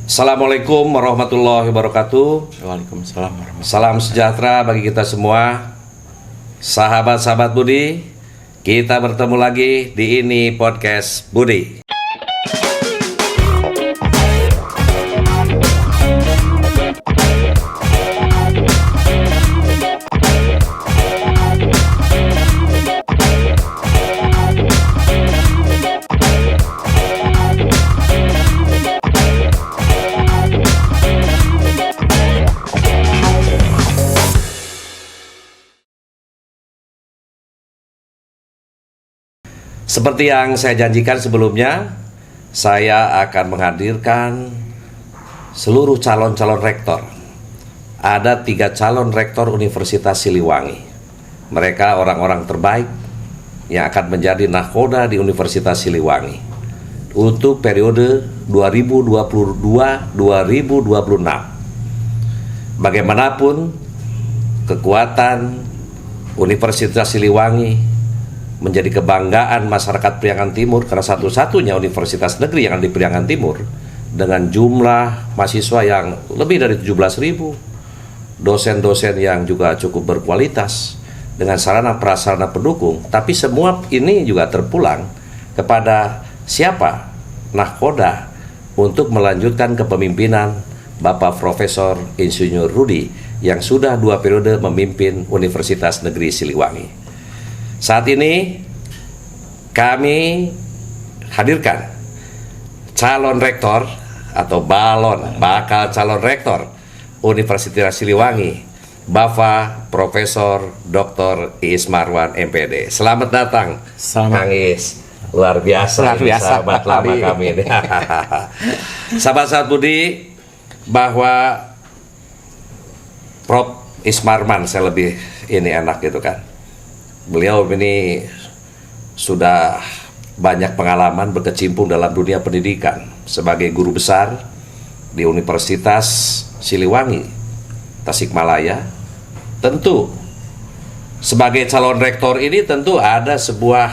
Assalamualaikum warahmatullahi wabarakatuh. Waalaikumsalam warahmatullahi Salam sejahtera bagi kita semua. Sahabat-sahabat Budi, kita bertemu lagi di ini podcast Budi. Seperti yang saya janjikan sebelumnya, saya akan menghadirkan seluruh calon-calon rektor. Ada 3 calon rektor Universitas Siliwangi. Mereka orang-orang terbaik yang akan menjadi nahkoda di Universitas Siliwangi untuk periode 2022-2026. Bagaimanapun, kekuatan Universitas Siliwangi menjadi kebanggaan masyarakat Priangan Timur karena satu-satunya universitas negeri yang ada di Priangan Timur dengan jumlah mahasiswa yang lebih dari 17.000, dosen-dosen yang juga cukup berkualitas dengan sarana prasarana pendukung. Tapi semua ini juga terpulang kepada siapa? Nahkoda untuk melanjutkan kepemimpinan Bapak Profesor Insinyur Rudi yang sudah 2 periode memimpin Universitas Negeri Siliwangi. Saat ini kami hadirkan calon rektor atau bakal calon rektor Universitas Siliwangi, Bapak Profesor Dr. Iis Marwan MPD. Selamat datang, Kang Iis. Luar biasa, sahabat lama kami ini. Sahabat-sahabat Budi, bahwa Prof. Iis Marwan, saya lebih ini enak gitu kan. Beliau ini sudah banyak pengalaman berkecimpung dalam dunia pendidikan sebagai guru besar di Universitas Siliwangi, Tasikmalaya. Tentu sebagai calon rektor ini tentu ada sebuah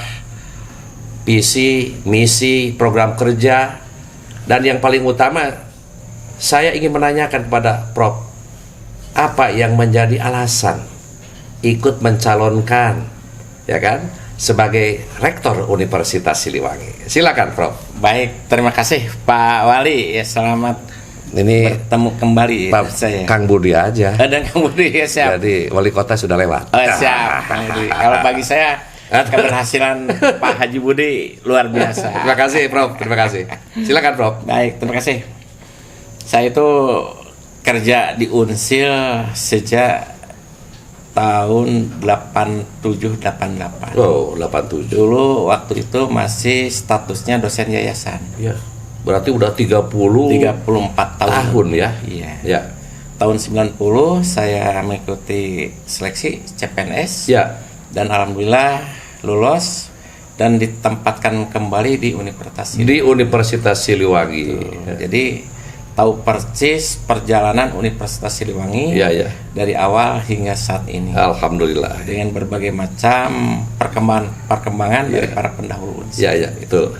visi, misi, program kerja, dan yang paling utama saya ingin menanyakan kepada Prof, apa yang menjadi alasan ikut mencalonkan, ya kan, sebagai rektor Universitas Siliwangi? Silakan, Prof. Baik, terima kasih Pak Wali. Ya, selamat ini bertemu kembali. Pak saya Kang Budi aja. Dan Kang Budi, ya siap. Jadi wali kota sudah lewat. Oh, siap, Kang Budi. Kalau bagi saya keberhasilan Pak Haji Budi luar biasa. Terima kasih, Prof. Terima kasih. Silakan, Prof. Baik, terima kasih. Saya itu kerja di Unsil sejak tahun 87-88. Oh, 87. Dulu waktu itu masih statusnya dosen yayasan. Ya. Berarti udah 34 tahun ya. Iya. Ya. Tahun 90 saya mengikuti seleksi CPNS. Ya. Dan alhamdulillah lulus dan ditempatkan kembali di Universitas Siliwangi. Di Universitas Siliwangi. Jadi tahu persis perjalanan Universitas Siliwangi ya. dari awal hingga saat ini. Alhamdulillah. Dengan berbagai macam perkembangan dari para pendahulu. Ya, itu.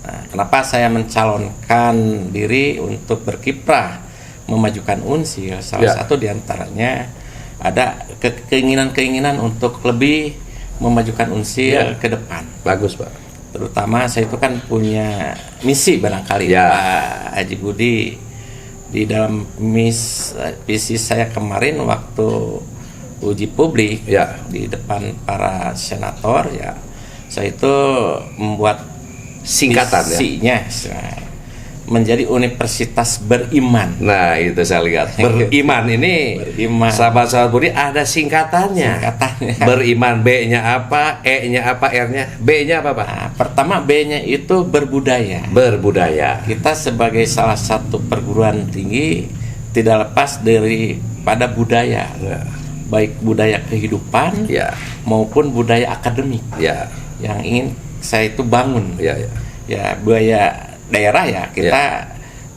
Nah, kenapa saya mencalonkan diri untuk berkiprah memajukan Unsil? Salah satu diantaranya ada keinginan-keinginan untuk lebih memajukan Unsil ke depan. Bagus, Pak. Terutama saya itu kan punya misi barangkali, Pak Haji Budi, di dalam visi saya kemarin waktu uji publik di depan para senator, ya saya itu membuat singkatan visinya menjadi universitas beriman. Nah, itu saya lihat. Beriman ini, sahabat-sahabat Budi, ada singkatannya. Beriman, B-nya apa, E-nya apa, R-nya, B-nya apa, Pak? Nah, pertama B-nya itu berbudaya. Kita sebagai salah satu perguruan tinggi tidak lepas daripada budaya. Baik budaya kehidupan maupun budaya akademik. Yang ingin saya itu bangun. Ya, budaya daerah ya, kita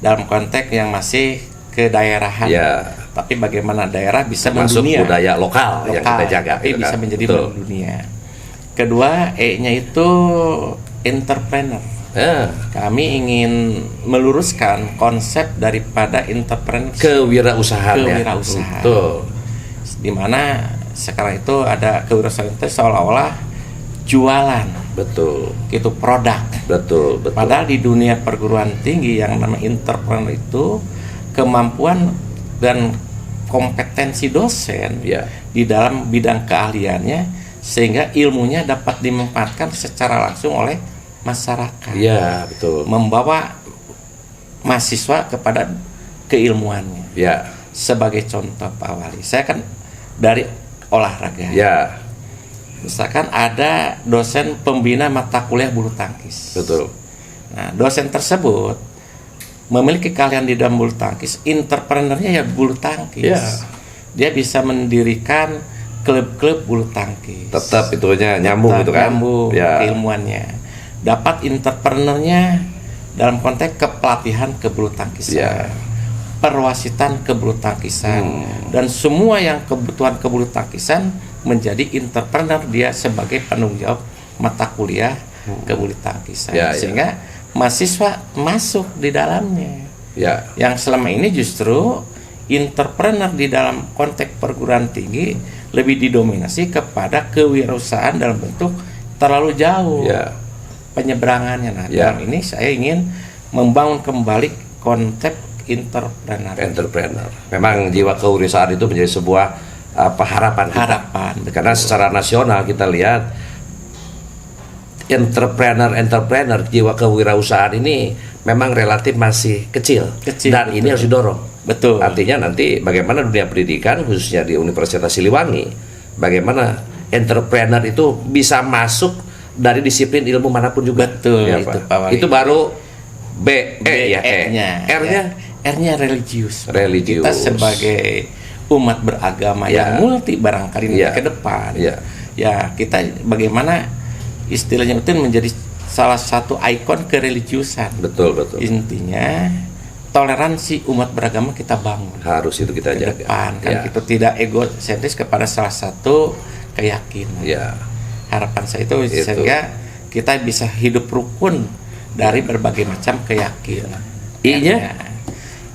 dalam konteks yang masih kedaerahan. Tapi bagaimana daerah bisa mendunia, budaya lokal yang kita jaga, tapi bisa menjadi mendunia. Kedua, E-nya itu entrepreneur. Kami ingin meluruskan konsep daripada entrepreneur kewirausahaan. Betul. Di mana sekarang itu ada kewirausahaan itu seolah-olah jualan. Betul. Itu produk. Betul. Padahal di dunia perguruan tinggi yang namanya entrepreneur itu kemampuan dan kompetensi dosen di dalam bidang keahliannya, sehingga ilmunya dapat dimanfaatkan secara langsung oleh masyarakat. Iya, betul. Membawa mahasiswa kepada keilmuannya. Ya. Sebagai contoh Pak Wali, saya kan dari olahraga. Ya. Misalkan ada dosen pembina mata kuliah bulu tangkis. Betul. Nah, dosen tersebut memiliki keahlian di dalam bulu tangkis, entrepreneurnya ya bulu tangkis. Ya. Dia bisa mendirikan klub-klub bulu tangkis. Tetap itunya nyambung gitu kan. Nyambung keilmuannya. Dapat entrepreneurnya dalam konteks kepelatihan kebulu tangkisan. Perwasitan kebulu tangkisan dan semua yang kebutuhan kebulu tangkisan menjadi entrepreneur dia sebagai penanggung jawab mata kuliah kebulu tangkisan. Sehingga mahasiswa masuk di dalamnya. Yang selama ini justru entrepreneur di dalam konteks perguruan tinggi lebih didominasi kepada kewirausahaan dalam bentuk terlalu jauh penyeberangannya. Nah, dalam ini saya ingin membangun kembali konsep entrepreneur. Memang jiwa kewirausahaan itu menjadi sebuah harapan. Karena secara nasional kita lihat entrepreneur jiwa kewirausahaan ini memang relatif masih kecil dan ini harus didorong. Betul. Artinya nanti bagaimana dunia pendidikan khususnya di Universitas Siliwangi, bagaimana entrepreneur itu bisa masuk dari disiplin ilmu manapun juga. Betul. Itu baru R-nya. R-nya religius. Kita sebagai umat beragama yang multi barangkali ke depan. Ya kita bagaimana istilahnya itu menjadi salah satu ikon kereligiusan. Betul. Intinya toleransi umat beragama kita bangun. Harus itu kita jaga. Depan kan kita tidak egosentris kepada salah satu keyakinan. Harapan saya itu sehingga kita bisa hidup rukun dari berbagai macam keyakinan.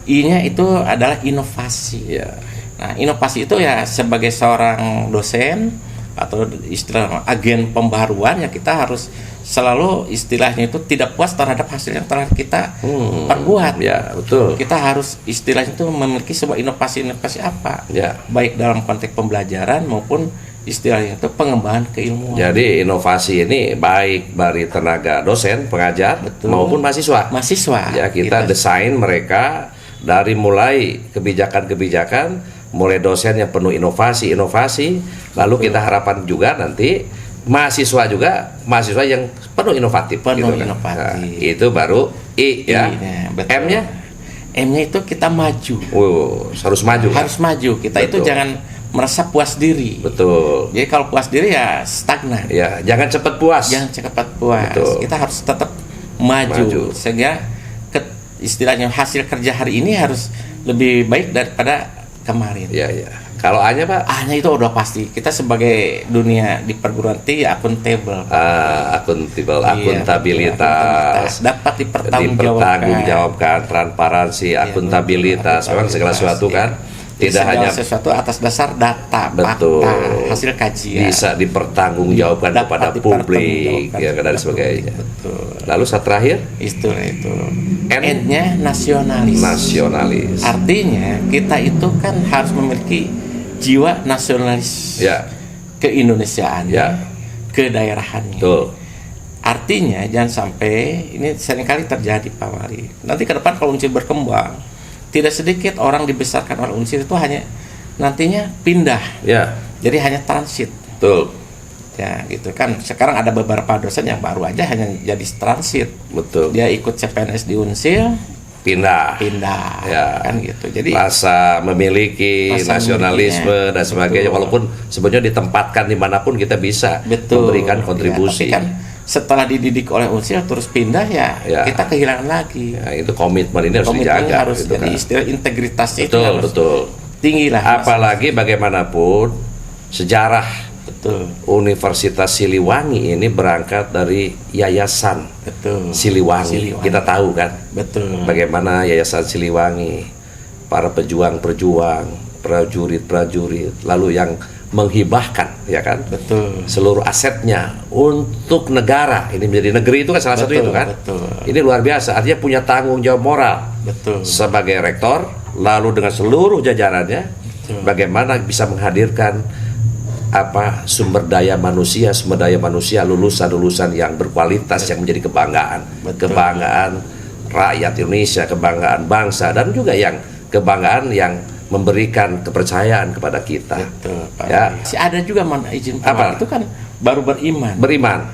I-nya itu adalah inovasi. Nah, inovasi itu ya sebagai seorang dosen atau istilah agen pembaruan ya kita harus selalu istilahnya itu tidak puas terhadap hasil yang telah kita perbuat. Betul. Kita harus istilahnya itu memiliki sebuah inovasi apa? Baik dalam konteks pembelajaran maupun istilahnya itu pengembangan keilmuan. Jadi inovasi ini baik dari tenaga dosen, pengajar maupun mahasiswa. Ya, kita desain mereka dari mulai kebijakan-kebijakan, mulai dosen yang penuh inovasi, lalu kita harapan juga nanti mahasiswa yang penuh inovatif. Nah, itu baru I ya. M-nya itu kita maju. Harus maju. Harus maju. Kita itu jangan merasa puas diri. Betul. Jadi kalau puas diri ya stagnan. Jangan cepat puas. Betul. Kita harus tetap maju. Sehingga istilahnya hasil kerja hari ini harus lebih baik daripada kemarin. Kalau A-nya Pak? A-nya itu udah pasti. Kita sebagai dunia di perguruan tinggi akuntabel. Akuntabilitas. Dapat dipertanggungjawabkan. Transparansi, akuntabilitas. Memang segala sesuatu kan. Tidak hanya sesuatu atas dasar data, fakta, hasil kajian. Bisa dipertanggungjawabkan kepada publik dan sebagainya. Betul. Lalu saat terakhir? Itu. N-nya nasionalis. Artinya kita itu kan harus memiliki jiwa nasionalis keindonesiaan, kedaerahannya. Artinya jangan sampai ini seringkali terjadi Pak Wali. Nanti ke depan kalau Unsir berkembang, tidak sedikit orang dibesarkan oleh Unsir itu hanya nantinya pindah. Jadi hanya transit. Ya gitu kan. Sekarang ada beberapa dosen yang baru aja hanya jadi transit. Dia ikut CPNS di Unsir, pindah kan gitu. Jadi rasa memiliki nasionalisme dan sebagainya, walaupun sebenarnya ditempatkan dimanapun kita bisa memberikan kontribusi. Tapi kan setelah dididik oleh Unsir terus pindah kita kehilangan lagi. Itu komitmen ini harus dijaga. Harus gitu jadi istilah integritasnya itu harus tinggi lah. Apalagi bagaimanapun sejarah Betul. Universitas Siliwangi ini berangkat dari Yayasan Siliwangi. Kita tahu kan? Betul. Bagaimana Yayasan Siliwangi, para pejuang-pejuang, prajurit-prajurit, lalu yang menghibahkan, ya kan? Betul. Seluruh asetnya untuk negara. Ini menjadi negeri itu kan salah satu itu kan? Betul. Ini luar biasa. Artinya punya tanggung jawab moral. Betul. Sebagai rektor, lalu dengan seluruh jajarannya, bagaimana bisa menghadirkan sumber daya manusia lulusan-lulusan yang berkualitas, yang menjadi kebanggaan rakyat Indonesia, kebanggaan bangsa, dan juga yang kebanggaan yang memberikan kepercayaan kepada kita. Betul, Pak. Ya. Ada juga izin Pak, itu kan baru beriman,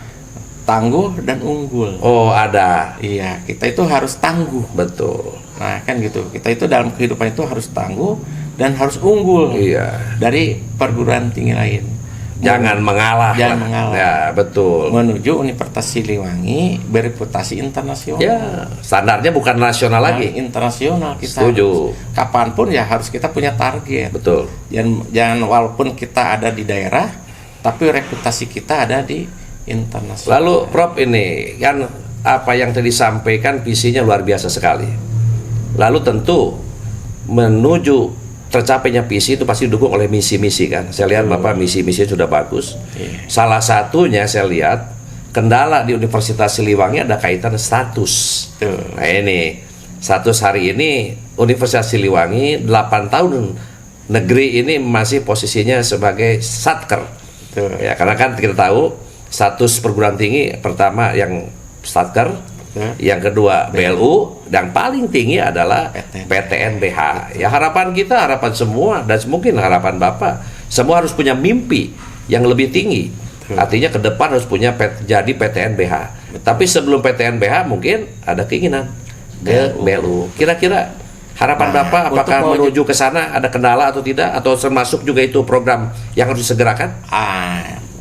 tangguh dan unggul. Oh, ada. Iya, kita itu harus tangguh. Betul. Nah, kan gitu. Kita itu dalam kehidupan itu harus tangguh dan harus unggul. Iya. Dari perguruan tinggi lain. Jangan mengalah. Jangan mengalah. Ya, betul. Menuju Universitas Siliwangi bereputasi internasional. Ya, standarnya bukan nasional lagi. Internasional kita. Setuju. Kapanpun ya harus kita punya target. Betul. Jangan walaupun kita ada di daerah, tapi reputasi kita ada di internasional. Lalu Prof, ini kan apa yang tadi disampaikan visinya luar biasa sekali. Lalu tentu menuju tercapainya visi itu pasti didukung oleh misi-misi kan. Saya lihat Bapak misi-misi sudah bagus. Salah satunya saya lihat kendala di Universitas Siliwangi ada kaitan status. Nah ini status hari ini Universitas Siliwangi 8 tahun negeri ini masih posisinya sebagai satker. Ya, karena kan kita tahu status perguruan tinggi pertama yang satker, yang kedua BLU, dan paling tinggi adalah PTNBH. Ya, harapan kita, harapan semua, dan mungkin harapan Bapak, semua harus punya mimpi yang lebih tinggi. Artinya ke depan harus punya jadi PTNBH. Tapi sebelum PTNBH mungkin ada keinginan ke BLU. Kira-kira harapan Bapak apakah menuju ke sana ada kendala atau tidak, atau termasuk juga itu program yang harus disegerakan?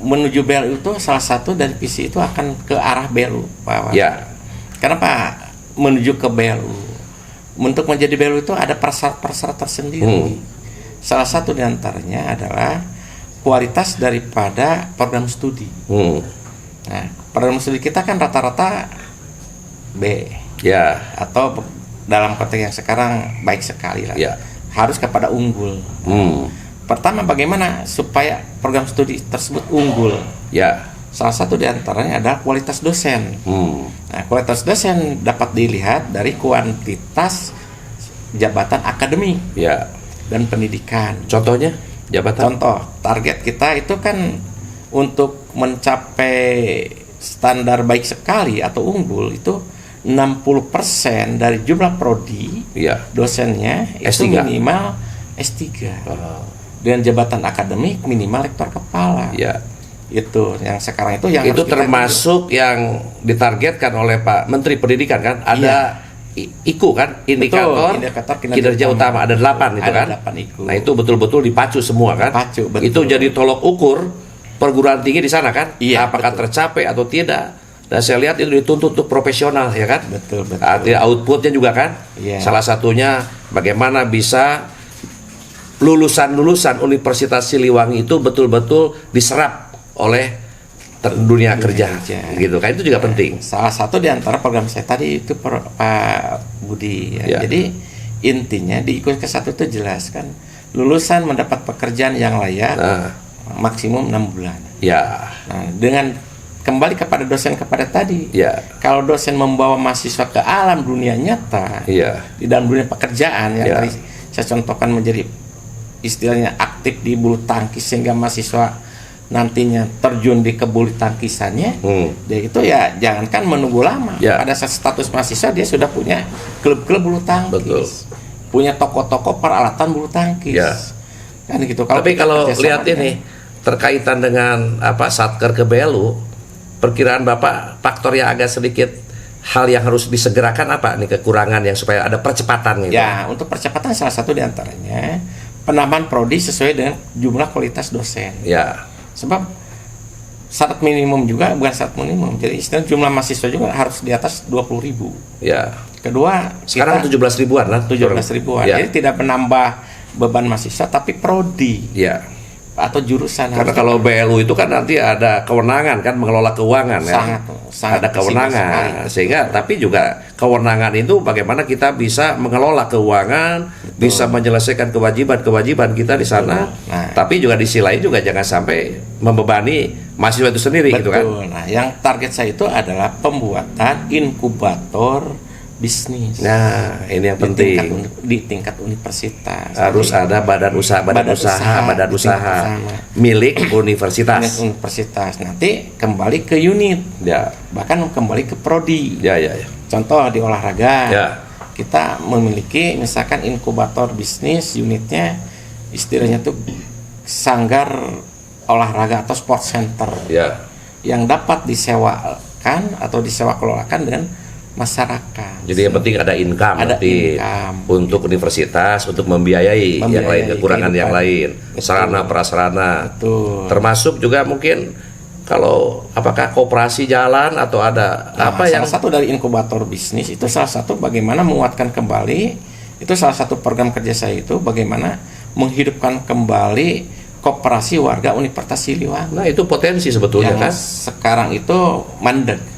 Menuju BLU itu salah satu dari visi itu akan ke arah BLU, Pak. Ya. Kenapa menuju ke BLU? Untuk menjadi BLU itu ada persyarat-persyarat tersendiri. Salah satu diantaranya adalah kualitas daripada program studi. Nah, program studi kita kan rata-rata B. Ya. Atau dalam konteks yang sekarang baik sekali lah. Ya. Harus kepada unggul. Pertama, bagaimana supaya program studi tersebut unggul? Ya. Salah satu diantaranya adalah kualitas dosen. Nah, kualitas dosen dapat dilihat dari kuantitas jabatan akademik dan pendidikan. Contohnya, jabatan? Contoh, target kita itu kan untuk mencapai standar baik sekali atau unggul itu 60% dari jumlah prodi dosennya itu S3. minimal S3. Dengan jabatan akademik minimal rektor kepala. Itu yang sekarang itu yang itu termasuk yang ditargetkan oleh Pak Menteri Pendidikan kan, ada IKU kan, indikator kinerja utama ada 8 itu kan. 8 IKU. Nah, itu betul-betul dipacu semua kan. Itu jadi tolok ukur perguruan tinggi di sana kan, apakah tercapai atau tidak. Dan saya lihat itu dituntut untuk profesional ya kan. Betul. Artinya outputnya juga kan. Salah satunya bagaimana bisa lulusan Universitas Siliwangi itu betul-betul diserap oleh dunia kerja gitu kan, itu juga penting. Salah satu di antara program saya tadi itu Pak Budi ya. Jadi intinya di IKU ke-1 itu jelas kan, lulusan mendapat pekerjaan yang layak maksimum 6 bulan. Nah, dengan kembali kepada dosen kepada tadi, kalau dosen membawa mahasiswa ke alam dunia nyata, di dalam dunia pekerjaan yang tadi saya contohkan menjadi istilahnya aktif di bulu tangkis sehingga mahasiswa nantinya terjun di kebulu tangkisannya, dia itu ya jangankan menunggu lama. Pada saat status mahasiswa dia sudah punya klub-klub bulu tangkis, punya toko-toko peralatan bulu tangkis, kan gitu. Tapi kalau lihat ini terkaitan dengan satker ke BLU, perkiraan Bapak faktor yang agak sedikit hal yang harus disegerakan apa nih, kekurangan yang supaya ada percepatan gitu? Ya, untuk percepatan salah satu diantaranya penambahan prodi sesuai dengan jumlah kualitas dosen. Sebab syarat minimum juga bukan syarat minimum. Jadi istilah jumlah mahasiswa juga harus di atas 20.000. Kedua, sekarang 17 ribuan lah. 17 ribuan. Jadi tidak menambah beban mahasiswa tapi prodi. atau jurusan. Karena kalau BLU itu kan nanti ada kewenangan kan mengelola keuangan sangat, ya. sangat ada kewenangan sehingga tapi juga kewenangan itu bagaimana kita bisa mengelola keuangan, bisa menyelesaikan kewajiban-kewajiban kita di sana. Nah, tapi juga di sisi lain juga jangan sampai membebani mahasiswa itu sendiri gitu kan. Nah, yang target saya itu adalah pembuatan inkubator bisnis. Nah, ini yang penting. Di tingkat universitas. Harus ada badan usaha milik universitas. Universitas. Nanti kembali ke unit. Ya. Bahkan kembali ke prodi. Ya. Contoh di olahraga. Ya. Kita memiliki misalkan inkubator bisnis, unitnya istilahnya tuh sanggar olahraga atau sport center. Ya. Yang dapat disewakan atau disewa kelolakan dengan masyarakat. Jadi yang penting ada income nanti untuk universitas untuk membiayai yang lain, kekurangan yang lain, sarana prasarana. Betul. Termasuk juga mungkin kalau apakah koperasi jalan atau ada salah satu dari inkubator bisnis itu salah satu bagaimana menguatkan kembali, itu salah satu program kerja saya itu bagaimana menghidupkan kembali koperasi warga Universitas Siliwangi. Nah, itu potensi sebetulnya yang kan. Sekarang itu mandek.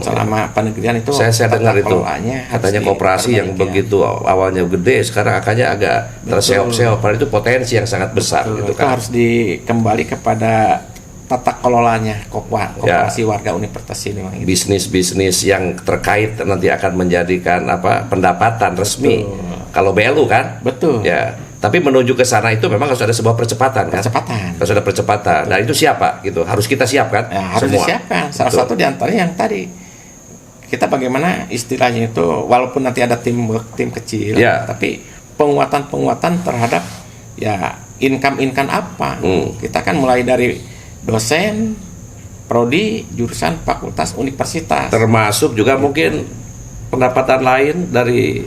Selama penegrian itu saya dengar itu katanya koperasi yang begitu awalnya gede sekarang akhirnya agak terseok-seok, padahal itu potensi yang sangat besar. Gitu kan. Harus dikembali kepada tata kelolanya koperasi warga Universitas Siliwangi. Bisnis-bisnis yang terkait nanti akan menjadikan pendapatan resmi. Kalau BLU kan. Betul. Ya. Tapi menuju ke sana itu memang harus ada sebuah percepatan kan? Harus ada percepatan. Nah, itu siapa gitu? Harus kita siapkan. Ya, harus disiapkan. Salah satu di antaranya yang tadi kita bagaimana istilahnya itu walaupun nanti ada tim kecil, tapi penguatan terhadap ya income apa? Kita kan mulai dari dosen, prodi, jurusan, fakultas, universitas. Termasuk juga mungkin pendapatan lain dari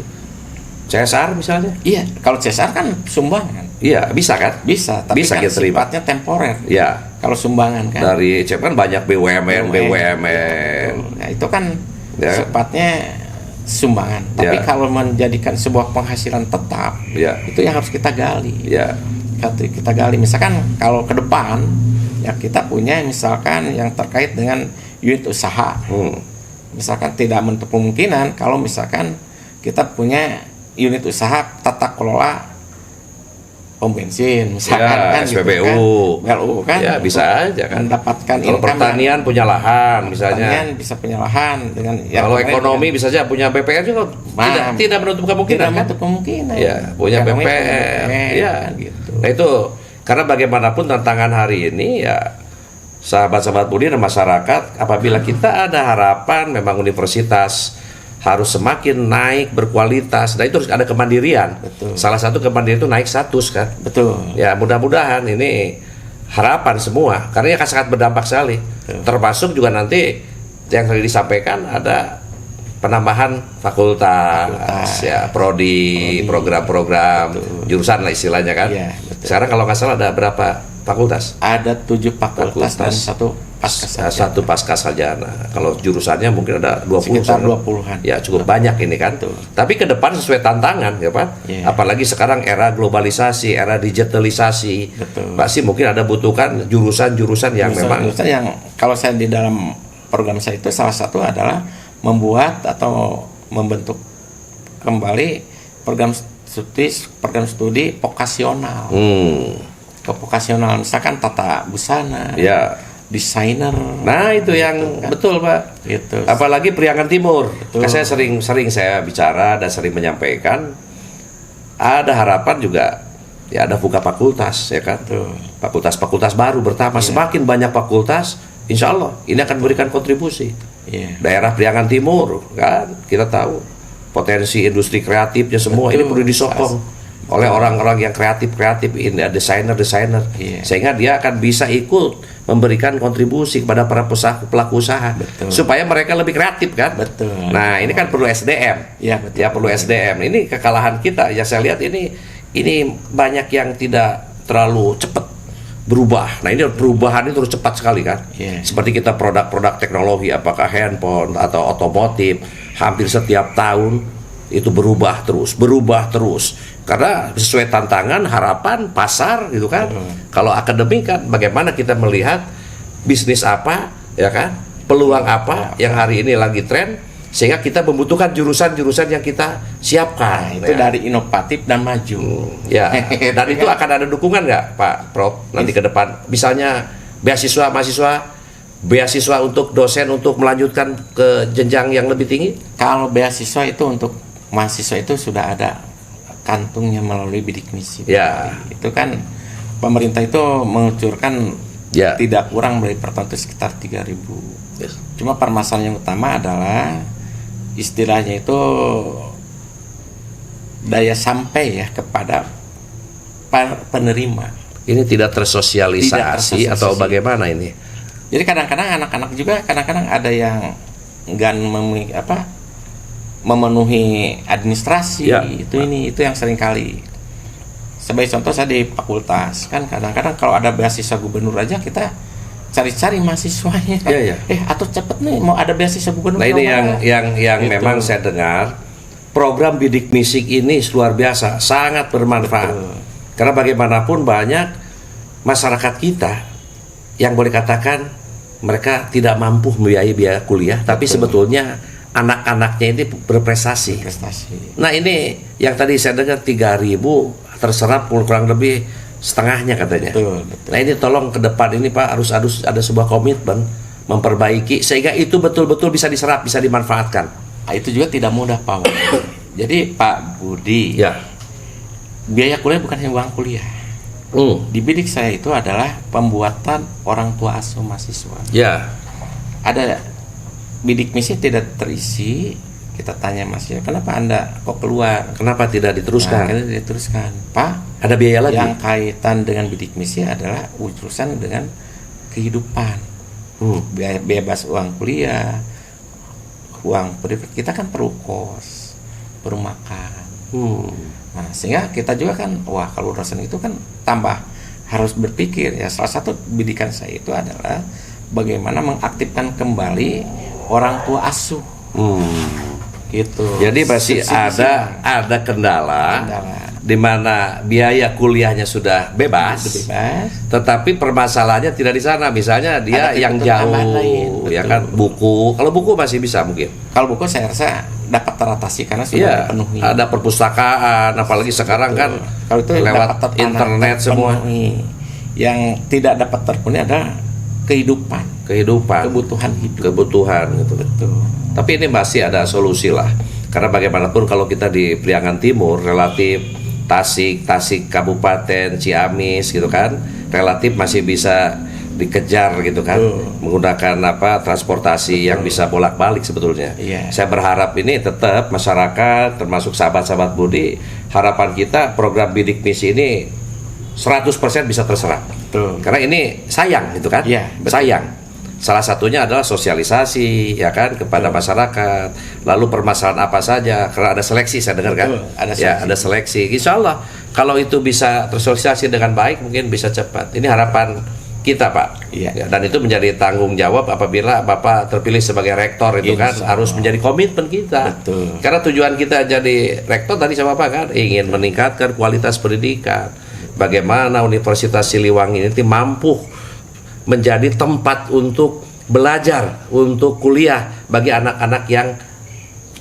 CSR misalnya. Iya, kalau CSR kan sumbangan. Iya, bisa kan? Bisa, tapi bisa kan sifatnya temporer. Iya. Kalau sumbangan kan. Dari CSR kan banyak BUMN. Nah, itu kan sifatnya sumbangan. Tapi kalau menjadikan sebuah penghasilan tetap, itu yang harus kita gali. Kita gali. Misalkan kalau ke depan, ya kita punya misalkan yang terkait dengan unit usaha. Misalkan tidak menutup kemungkinan kalau misalkan kita punya unit usaha tata kelola pom bensin misalkan SPBU, gitu kan, BLU kan ya bisa aja kan mendapatkan kalau pertanian punya lahan misalnya pertanian bisa punya lahan dengan kalau ekonomi bisa saja punya BPR juga tidak menutup kemungkinan ya punya BPR ya gitu. Nah itu karena bagaimanapun tantangan hari ini ya sahabat-sahabat Budi dan masyarakat apabila kita ada harapan memang universitas harus semakin naik berkualitas. Nah itu harus ada kemandirian. Betul. Salah satu kemandirian itu naik status kan. Betul. Ya mudah-mudahan ini harapan semua karena ini akan sangat berdampak sekali. Betul. Termasuk juga nanti yang tadi disampaikan ada penambahan fakultas. Ya prodi, program-program jurusan lah istilahnya kan. Ya, sekarang kalau nggak salah ada berapa fakultas? Ada 7 fakultas dan 1 pasca sarjana. Kalau jurusannya mungkin ada 20 sekitar 20-an. Ya cukup banyak ini kan. Betul. Tapi ke depan sesuai tantangan ya Pak. Yeah. Apalagi sekarang era globalisasi, era digitalisasi. Betul. Pasti mungkin ada butuhkan jurusan-jurusan yang memang yang kalau saya di dalam program saya itu salah satu adalah membuat atau membentuk kembali program studi vokasional. Vokasional misalkan tata busana. Ya. Desainer. Nah itu yang betul Pak. Gitu. Apalagi Priangan Timur. Saya sering saya bicara dan sering menyampaikan ada harapan juga ya ada buka fakultas ya kan. Fakultas baru bertambah semakin banyak fakultas, insya Allah ini akan memberikan kontribusi. Daerah Priangan Timur kan kita tahu potensi industri kreatifnya semua ini perlu disokong oleh orang-orang yang kreatif ini desainer sehingga dia akan bisa ikut memberikan kontribusi kepada para pelaku usaha supaya mereka lebih kreatif kan. Nah ini kan perlu SDM ya perlu SDM. Ini kekalahan kita ya saya lihat ini banyak yang tidak terlalu cepat berubah. Nah ini perubahan itu terus cepat sekali kan. Seperti kita produk-produk teknologi apakah handphone atau otomotif hampir setiap tahun itu berubah terus karena sesuai tantangan, harapan pasar gitu kan. Kalau akademik kan bagaimana kita melihat bisnis apa ya kan, peluang apa yang hari ini lagi tren, sehingga kita membutuhkan jurusan-jurusan yang kita siapkan. Itu dari inovatif dan maju. Ya, dan itu akan ada dukungan nggak Pak Prof nanti ke depan? Misalnya beasiswa beasiswa untuk dosen untuk melanjutkan ke jenjang yang lebih tinggi? Kalau beasiswa itu untuk mahasiswa itu sudah ada kantungnya melalui bidik misi. Ya. Itu kan pemerintah itu mengucurkan tidak kurang dari per tahun itu sekitar 3.000. Yes. Cuma permasalahan yang utama adalah istilahnya itu daya sampai ya kepada penerima. Ini tidak tersosialisasi atau bagaimana ini? Jadi kadang-kadang anak-anak juga ada yang enggan memenuhi administrasi. Itu yang sering kali. Sebagai contoh saya di fakultas kan kadang-kadang kalau ada beasiswa gubernur aja kita cari-cari mahasiswanya. Atau cepet nih mau ada beasiswa gubernur. Nah ini yang memang saya dengar program bidik misi ini luar biasa, sangat bermanfaat. Karena bagaimanapun banyak masyarakat kita yang boleh katakan mereka tidak mampu membiayai biaya kuliah, tapi sebetulnya anak-anaknya ini berprestasi. Nah ini yang tadi saya dengar 3.000 terserap kurang lebih setengahnya katanya. Betul. Nah ini tolong ke depan ini Pak harus ada sebuah komitmen memperbaiki sehingga itu betul-betul bisa diserap, bisa dimanfaatkan. Nah, itu juga tidak mudah Pak. Jadi Pak Budi, biaya kuliah bukan hanya uang kuliah. Di bidik saya itu adalah pembuatan orang tua asuh mahasiswa. Ada bidik misi tidak terisi, kita tanya mahasiswa, kenapa Anda kok keluar? Kenapa tidak diteruskan? Tidak diteruskan, Pak. Ada biaya lagi. Yang kaitan dengan bidik misi adalah urusan dengan kehidupan. Biaya bebas uang kuliah, uang privat, kita kan perlu kos, perlu makan. Nah, sehingga kita juga kan, kalau urusan itu kan tambah harus berpikir ya. Salah satu bidikan saya itu adalah bagaimana mengaktifkan kembali orang tua asuh. Gitu. Jadi masih ada kendala di mana biaya kuliahnya sudah bebas, tetapi permasalahannya tidak di sana. Misalnya dia yang jauh, ya kan, buku. Kalau buku masih bisa mungkin. Kalau buku saya rasa dapat teratasi karena sudah dipenuhi. Ada perpustakaan, apalagi sekarang kan kalau itu lewat internet semua. Yang tidak dapat terpenuhi adalah kehidupan, kebutuhan hidup, gitu. Betul. Tapi ini masih ada solusi lah. Karena bagaimanapun kalau kita di Priangan Timur relatif Tasik Kabupaten, Ciamis gitu kan, relatif masih bisa dikejar gitu kan, menggunakan transportasi yang bisa bolak-balik sebetulnya. Saya berharap ini tetap masyarakat termasuk sahabat-sahabat Budi, harapan kita program bidik misi ini 100% bisa terserap. Karena ini sayang gitu kan, sayang. Salah satunya adalah sosialisasi ya kan kepada masyarakat. Lalu permasalahan apa saja, karena ada seleksi saya dengar kan. Ada seleksi. Insya Allah kalau itu bisa tersosialisasi dengan baik mungkin bisa cepat. Ini harapan kita Pak. Dan itu menjadi tanggung jawab apabila Bapak terpilih sebagai rektor itu kan harus menjadi komitmen kita. Karena tujuan kita jadi rektor tadi sama Bapak kan ingin meningkatkan kualitas pendidikan. Bagaimana Universitas Siliwangi ini mampu menjadi tempat untuk belajar, untuk kuliah bagi anak-anak yang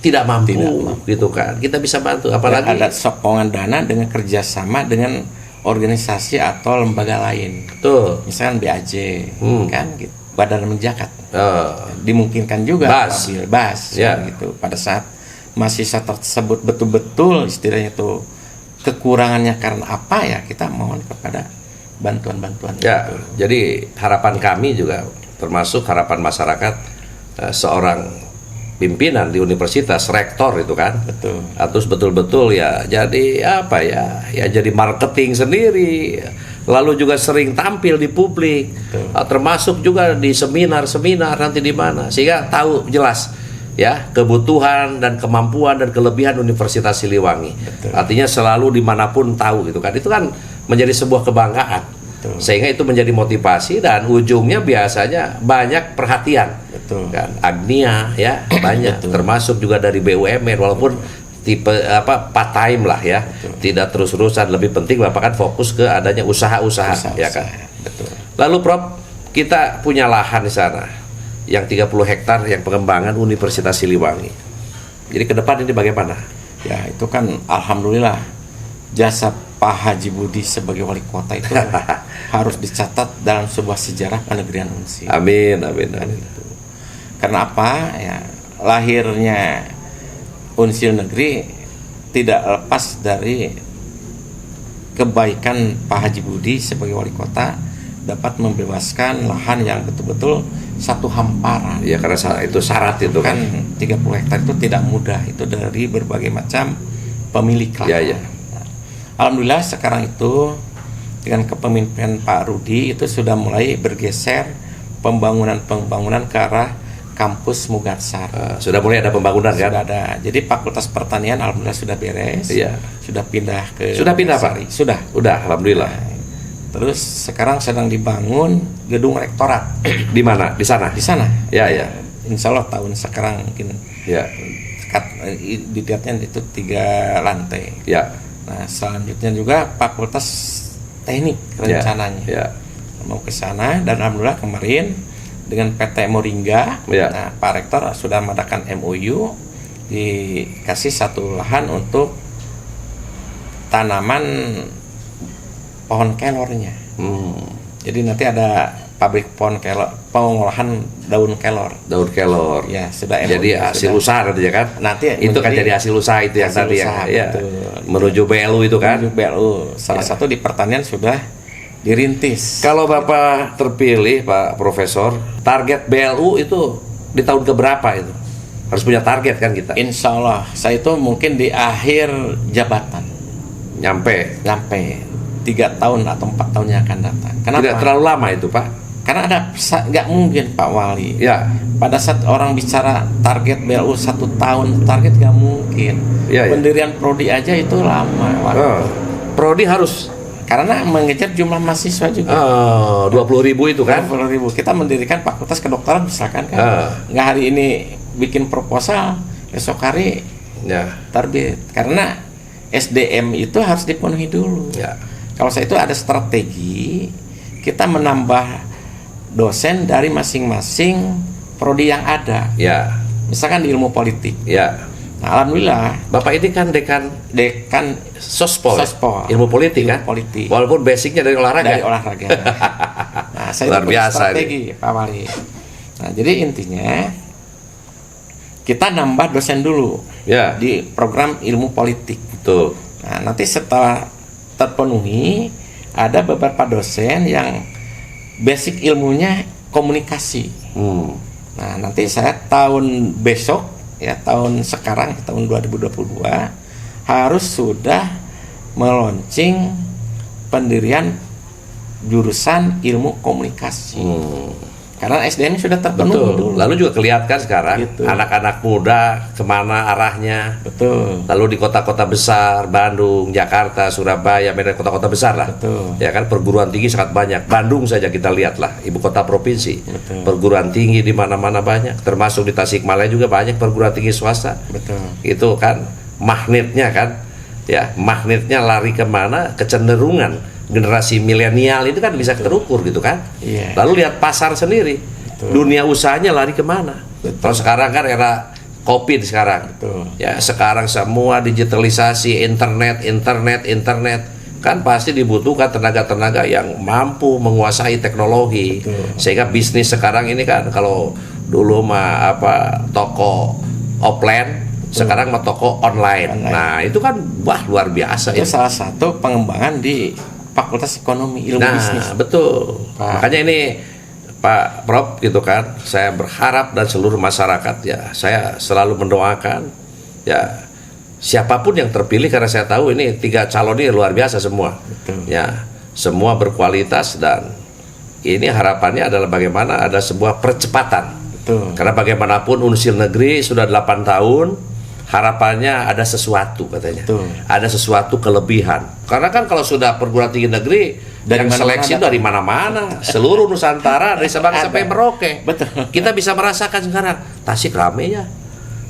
tidak mampu, gitu kan. Kita bisa bantu, apalagi ada sokongan dana dengan kerjasama dengan organisasi atau lembaga lain. Misalkan BAJ, kan gitu. Badan Menjakat. Dimungkinkan juga BAS gitu. Pada saat mahasiswa tersebut betul-betul istilahnya itu kekurangannya karena apa ya, kita mohon kepada bantuan-bantuan. Jadi harapan kami juga termasuk harapan masyarakat, seorang pimpinan di universitas, rektor itu kan, harus betul-betul ya jadi jadi marketing sendiri, lalu juga sering tampil di publik, termasuk juga di seminar-seminar nanti di mana, sehingga tahu jelas ya kebutuhan dan kemampuan dan kelebihan Universitas Siliwangi. Artinya selalu dimanapun tahu gitu kan, itu kan menjadi sebuah kebanggaan. Sehingga itu menjadi motivasi dan ujungnya biasanya banyak perhatian kan, Agnia ya banyak termasuk juga dari BUMN, walaupun tipe part time lah ya. Betul. Tidak terus-terusan, lebih penting Bapak kan fokus ke adanya usaha-usaha ya kan. Betul. Lalu Prof, kita punya lahan di sana yang 30 hektar yang pengembangan Universitas Siliwangi. Jadi ke depan ini bagaimana? Ya, itu kan alhamdulillah jasa Pak Haji Budi sebagai wali kota itu harus dicatat dalam sebuah sejarah penegrian Unsil. Amin, amin, amin. Karena apa? Ya, lahirnya Unsil Negeri tidak lepas dari kebaikan Pak Haji Budi sebagai wali kota dapat membebaskan lahan yang betul-betul satu hamparan. Ya, karena itu syarat itu kan 30 hektar itu tidak mudah, itu dari berbagai macam pemilik lahan. Ya, ya. Alhamdulillah sekarang itu dengan kepemimpinan Pak Rudi itu sudah mulai bergeser pembangunan ke arah kampus Mugatsar. Sudah mulai ada pembangunan kan? Sudah ada. Jadi Fakultas Pertanian alhamdulillah sudah beres. Iya. Sudah pindah ke Sudah pindah Pak? Sudah. Udah, alhamdulillah. Nah, terus sekarang sedang dibangun gedung rektorat. Di mana? Di sana? Di sana. Ya, ya. Insya Allah tahun sekarang mungkin. Ya. Dilihatnya itu 3 lantai. Ya. Nah, selanjutnya juga Fakultas Teknik rencananya. Ya. Mau ke sana dan alhamdulillah kemarin dengan PT Moringga, ya. Nah, Pak Rektor sudah mengadakan MOU dikasih satu lahan untuk tanaman pohon kelornya. Jadi nanti ada pabrik pohon kelor, pengolahan daun kelor. Daun kelor. Ya, sudah MOU. Jadi hasil usaha nanti ya kan? Nanti itu kan jadi hasil usaha itu yang tadi ya. Menuju BLU itu kan? Menuju BLU. Salah satu di pertanian sudah dirintis. Kalau Bapak terpilih Pak Profesor, target BLU itu di tahun keberapa itu? Harus punya target kan kita? Insya Allah, saya itu mungkin di akhir jabatan. Nyampe 3 tahun atau 4 tahun yang akan datang. Kenapa? Tidak terlalu lama itu Pak? Karena nggak mungkin Pak Wali. Ya. Pada saat orang bicara target BLU 1 tahun, target nggak mungkin. Ya, Pendirian prodi aja itu lama. Prodi harus karena mengejar jumlah mahasiswa juga. 20.000 itu kan? 20.000. Kita mendirikan fakultas kedokteran misalkan kan. Nggak hari ini bikin proposal, esok hari terbit. Karena SDM itu harus dipenuhi dulu. Ya. Kalau saya itu ada strategi, kita menambah dosen dari masing-masing prodi yang ada. Ya. Misalkan di ilmu politik. Ya. Nah, alhamdulillah. Bapak ini kan dekan Sospol. Ilmu politik kan? Politik. Walaupun basicnya dari olahraga. Dari olahraga. Nah, saya luar biasa strategi ini. Pak Wali. Nah, jadi intinya kita nambah dosen dulu di program ilmu politik. Betul. Nah, nanti setelah terpenuhi ada beberapa dosen yang basic ilmunya komunikasi. Nah, nanti saya tahun besok tahun sekarang tahun 2022 harus sudah meluncing pendirian jurusan ilmu komunikasi. Karena SDM sudah terpenuhi dulu. Lalu juga kelihatan sekarang anak-anak muda kemana arahnya. Betul. Lalu di kota-kota besar, Bandung, Jakarta, Surabaya, Medan, kota-kota besar lah. Betul. Ya kan perguruan tinggi sangat banyak. Bandung saja kita lihat lah, ibu kota provinsi. Betul. Perguruan tinggi di mana-mana banyak. Termasuk di Tasikmalaya juga banyak perguruan tinggi swasta. Betul. Itu kan magnetnya kan, ya magnetnya lari kemana, kecenderungan generasi milenial itu kan bisa terukur gitu kan. Lalu lihat pasar sendiri. Dunia usahanya lari kemana. Kalau sekarang kan era COVID sekarang. Ya sekarang semua digitalisasi, internet kan pasti dibutuhkan tenaga-tenaga yang mampu menguasai teknologi. Sehingga bisnis sekarang ini kan kalau dulu mah toko offline, sekarang mah toko online. Nah itu kan luar biasa. Itu salah satu pengembangan di Fakultas Ekonomi Ilmu Bisnis. Betul. Makanya ini Pak Prof gitu kan, saya berharap dan seluruh masyarakat saya selalu mendoakan siapapun yang terpilih, karena saya tahu ini 3 calon ini luar biasa semua. Betul. Ya, semua berkualitas dan ini harapannya adalah bagaimana ada sebuah percepatan. Betul. Karena bagaimanapun Unsil Negeri sudah 8 tahun. Harapannya ada sesuatu katanya. Betul. Ada sesuatu kelebihan. Karena kan kalau sudah perguruan tinggi negeri yang seleksi dari mana-mana, seluruh Nusantara dari Sabang sampai Merauke. Betul. Kita bisa merasakan sekarang Tasik rame ya.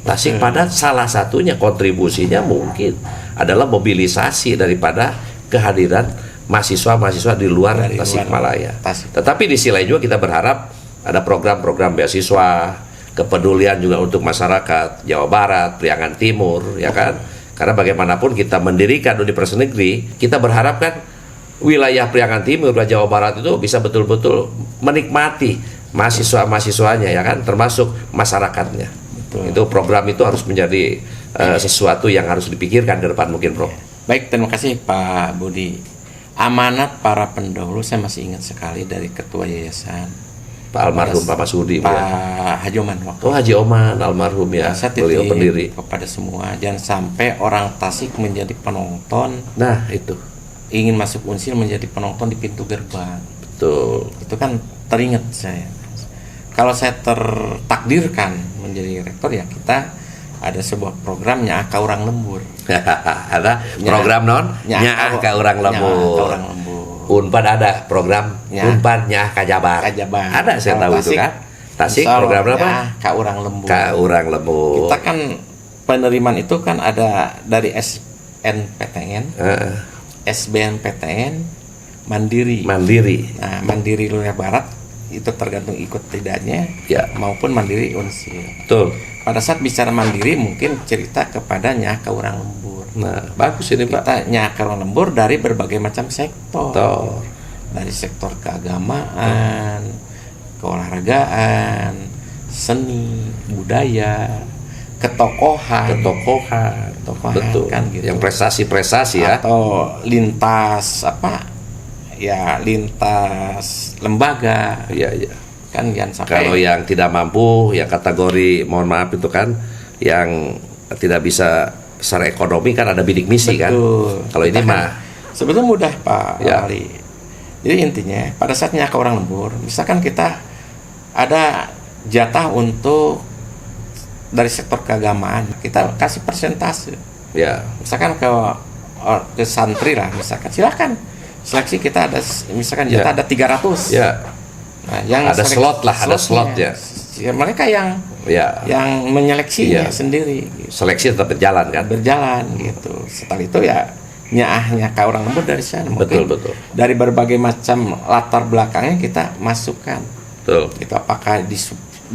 Tasik pada salah satunya kontribusinya mungkin adalah mobilisasi daripada kehadiran mahasiswa-mahasiswa di luar Tasikmalaya. Tetapi di sisi lain juga kita berharap ada program-program beasiswa, kepedulian juga untuk masyarakat Jawa Barat, Priangan Timur, ya kan? Karena bagaimanapun kita mendirikan universitas negeri, kita berharap kan wilayah Priangan Timur dan Jawa Barat itu bisa betul-betul menikmati mahasiswa-mahasiswanya, ya kan, termasuk masyarakatnya. Betul. Itu program itu harus menjadi sesuatu yang harus dipikirkan ke depan mungkin, Bro. Baik, terima kasih Pak Budi. Amanat para pendahulu saya masih ingat sekali dari ketua yayasan Pak almarhum Pak Masudi, Pak ya. Haji Oman waktu. Oh, Haji Oman almarhum ya. Saya beliau pendiri. Kepada semua, jangan sampai orang Tasik menjadi penonton. Nah, itu ingin masuk Unsil menjadi penonton di pintu gerbang. Betul. Itu kan teringat saya. Kalau saya tertakdirkan menjadi rektor, ya kita ada sebuah programnya Aka Urang Lembur. Ada program non Aka Urang Lembur. Unpad ada program Unpad Nyah Kajabar. Ada, saya tahu itu kan. Tasik program apa? Aka Urang Lembur. Aka Urang Lembur. Kita kan penerimaan itu kan ada dari SNPTN, SBNPTN, Mandiri. Nah, Mandiri Wilayah Barat itu tergantung ikut tidaknya, ya, maupun Mandiri Unsil. Betul. Pada saat bicara Mandiri mungkin cerita kepada Aka Urang Lembur. Nah, bagus ini Pak. Kita Aka Urang Lembur dari berbagai macam sektor. Dari sektor keagamaan, keolahragaan, seni, budaya, ketokohan. Betul. Kan gitu. Yang prestasi-prestasi ya. Atau lintas lintas lembaga. Iya. Kan jangan sampai. Kalau yang tidak mampu, ya kategori mohon maaf itu kan yang tidak bisa secara ekonomi kan ada bidik misi. Betul. Kan. Kalau ini mah sebetulnya mudah Pak Wali. Jadi intinya pada saat Aka Urang Lembur, misalkan kita ada jatah untuk dari sektor keagamaan, kita kasih persentase. Ya. Misalkan ke santri lah, misalkan silakan seleksi, kita ada misalkan jatah ada 300. Ya. Nah, yang ada slot ya. Mereka yang menyeleksinya sendiri. Gitu. Seleksi tetap berjalan kan? Berjalan gitu. Setelah itu ya Aka Urang Lembur dari sana. Betul. Dari berbagai macam latar belakangnya kita masukkan. Betul. Itu apakah di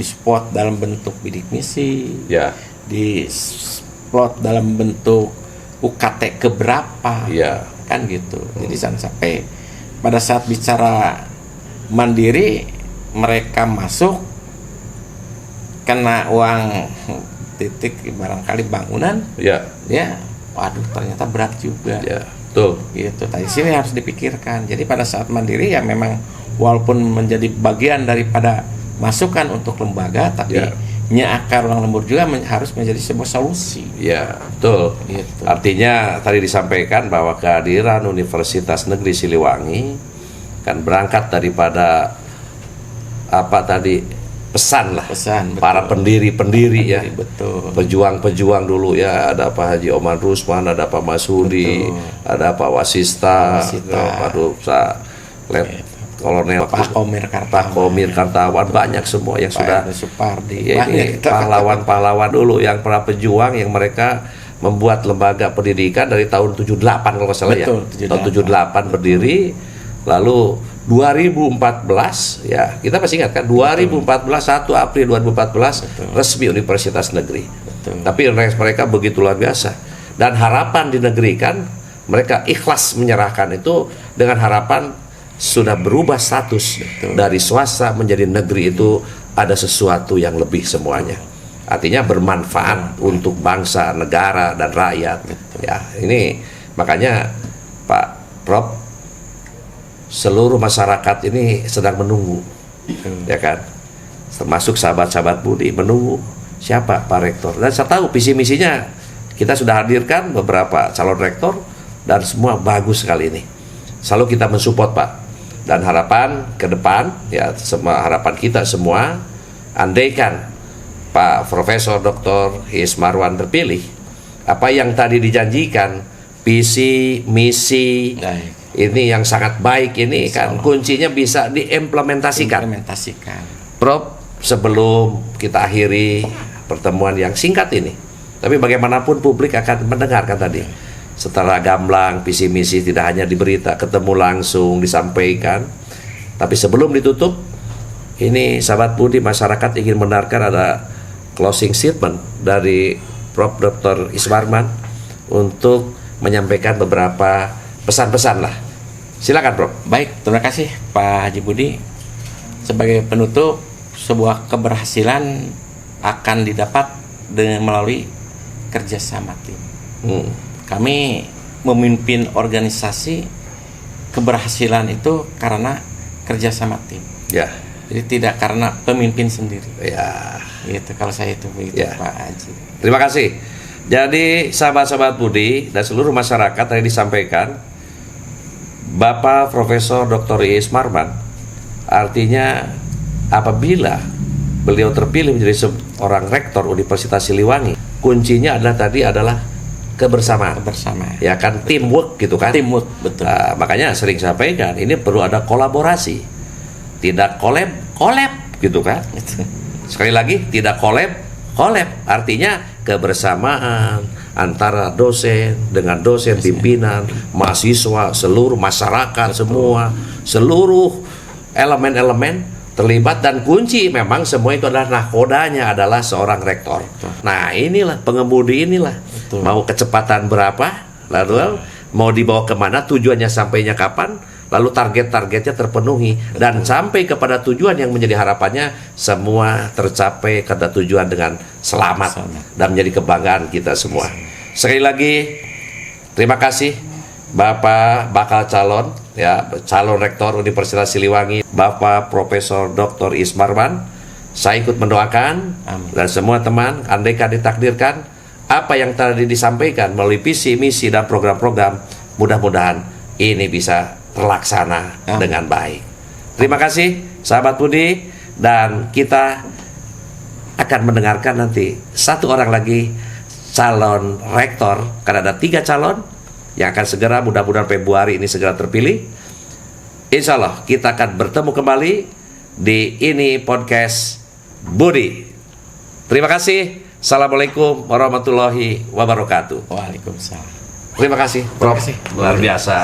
spot dalam bentuk bidik misi, di spot dalam bentuk UKT keberapa, kan gitu. Jadi jangan sampai pada saat bicara Mandiri mereka masuk kena uang titik barangkali bangunan, waduh ternyata berat juga. Tuh, gitu. Tadi sini harus dipikirkan. Jadi pada saat Mandiri ya memang walaupun menjadi bagian daripada masukan untuk lembaga, tapi Aka Urang Lembur juga harus menjadi sebuah solusi. Ya, betul. Gitu. Artinya tadi disampaikan bahwa kehadiran Universitas Negeri Siliwangi kan berangkat daripada pesan para pendiri-pendiri ya. Betul. Pejuang-pejuang dulu ya, ada Pak Haji Oman Rusman, ada Pak Masudi, ada Pak Wasista. Kolonel Pak Komir Kartawan, banyak semua yang sudah Supardi. Ya, ini pahlawan-pahlawan dulu yang para pejuang yang mereka membuat lembaga pendidikan dari tahun 78 kalau nggak salah. Betul, ya. Tahun 78 berdiri, lalu 2014 ya kita masih ingat kan 2014 1 April 2014 resmi Universitas Negeri. Tapi mereka begitu luar biasa dan harapan di negeri kan mereka ikhlas menyerahkan itu dengan harapan sudah berubah status dari swasta menjadi negeri, itu ada sesuatu yang lebih semuanya. Artinya bermanfaat untuk bangsa, negara dan rakyat. Ya, ini makanya Pak Prof, seluruh masyarakat ini sedang menunggu. Ya kan? Termasuk sahabat-sahabat Budi menunggu siapa Pak Rektor. Dan saya tahu visi misinya kita sudah hadirkan beberapa calon rektor dan semua bagus sekali ini. Selalu kita mensupport Pak. Dan harapan ke depan ya, semua harapan kita semua, andaikan Pak Profesor Dr. His Marwan terpilih, apa yang tadi dijanjikan, visi misi ini yang sangat baik ini kan kuncinya bisa diimplementasikan. Prof, sebelum kita akhiri pertemuan yang singkat ini. Tapi bagaimanapun publik akan mendengarkan tadi. Setelah gamblang, visi misi tidak hanya di berita, ketemu langsung, disampaikan. Tapi sebelum ditutup, ini sahabat Budi, masyarakat ingin mendengarkan ada closing statement dari Prof. Dr. Ismarman untuk menyampaikan beberapa pesan-pesan lah. Silakan, Prof. Baik, terima kasih Pak Haji Budi. Sebagai penutup, sebuah keberhasilan akan didapat dengan melalui kerjasama tim. Kami memimpin organisasi, keberhasilan itu karena kerjasama tim. Ya. Jadi tidak karena pemimpin sendiri. Ya. Gitu kalau saya itu begitu, Ya. Pak Haji. Terima kasih. Jadi sahabat-sahabat Budi dan seluruh masyarakat tadi disampaikan, Bapak Profesor Dr. Ismarman, artinya apabila beliau terpilih menjadi seorang rektor Universitas Siliwangi, kuncinya adalah kebersamaan. Ya kan, teamwork gitu kan. Teamwork, betul. Nah, makanya sering saya sampaikan, ini perlu ada kolaborasi. Tidak collab gitu kan. Sekali lagi, tidak collab. Artinya kebersamaan antara dosen dengan dosen, pimpinan, mahasiswa, seluruh masyarakat, semua, seluruh elemen-elemen terlibat, dan kunci memang semua itu adalah nahkodanya adalah seorang rektor. Nah, inilah pengemudi inilah. Mau kecepatan berapa, lalu mau dibawa kemana, tujuannya sampainya kapan, lalu target-targetnya terpenuhi, dan sampai kepada tujuan yang menjadi harapannya semua tercapai pada tujuan dengan selamat dan menjadi kebanggaan kita semua. Sekali lagi terima kasih Bapak bakal calon rektor Universitas Siliwangi, Bapak Profesor Dr. Ismarman. Saya ikut mendoakan. Amin. Dan semua teman, andaikan ditakdirkan apa yang tadi disampaikan melalui visi, misi, dan program-program, mudah-mudahan ini bisa terlaksana dengan baik. Terima kasih sahabat Budi, dan kita akan mendengarkan nanti satu orang lagi calon rektor, karena ada 3 calon yang akan segera, mudah-mudahan Februari ini segera terpilih. Insya Allah kita akan bertemu kembali di ini podcast Budi. Terima kasih. Assalamualaikum warahmatullahi wabarakatuh. Waalaikumsalam. Terima kasih, Prof. Terima kasih. Luar biasa.